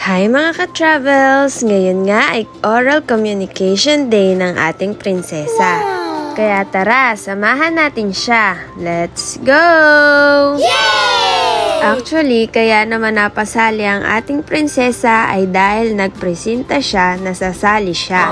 Hi mga ka-travels! Ngayon nga ay oral communication day ng ating prinsesa. Kaya tara, samahan natin siya. Let's go! Yay! Actually, kaya naman napasali ang ating prinsesa ay dahil nagpresenta siya na sasali siya.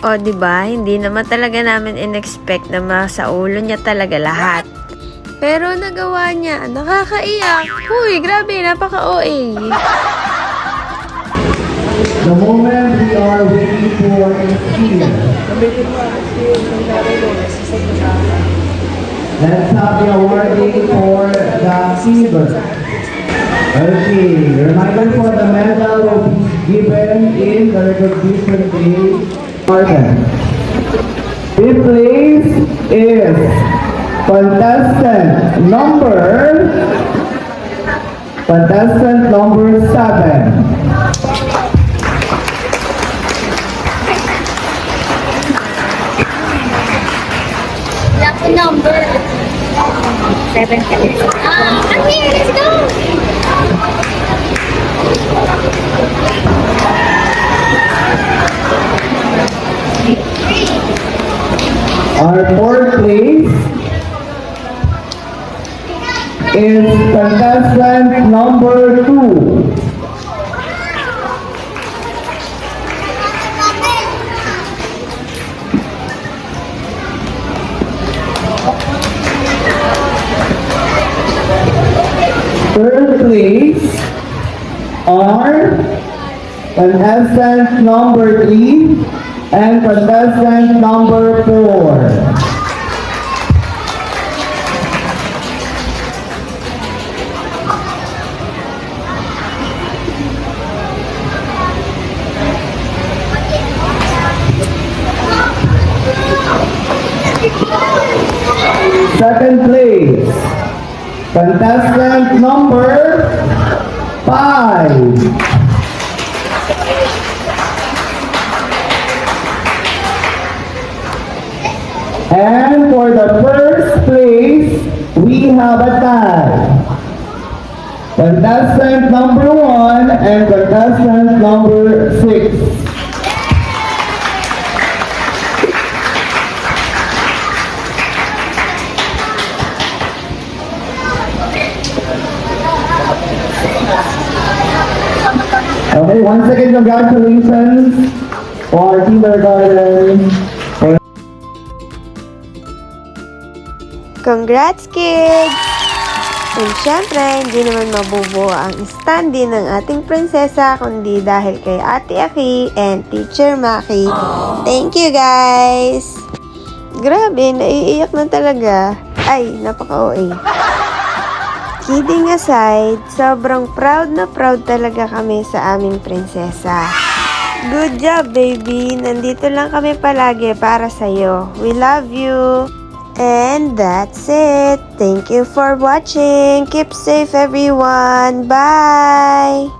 O, diba? Hindi naman talaga namin in-expect na sa ulo niya talaga lahat. Pero nagawa niya. Nakakaiyak. Uy, grabe. Napaka-OA. The moment we are waiting for is here. Let's have the awarding for the silver. Okay, reminder for the medal will be given in the recognition day. Fifth place is contestant number 7. Lucky number 7. Okay, let's go! Our fourth place is contestant number 2. Third place are contestant number 3 and contestant number 4. Second place, contestant number 5. And for the first place, we have a tie. Contestant number 1 and contestant number 6. Okay, once again, congratulations for kindergarten. Congrats, kids! And syempre, hindi naman mabubuo ang standee ng ating prinsesa kundi dahil kay Ate Aki and Teacher Maki. Thank you, guys! Grabe, naiiyak na talaga. Ay, napaka-OA. Kidding aside, sobrang proud na proud talaga kami sa aming prinsesa. Good job, baby! Nandito lang kami palagi para sa'yo. We love you! And that's it. Thank you for watching. Keep safe, everyone. Bye!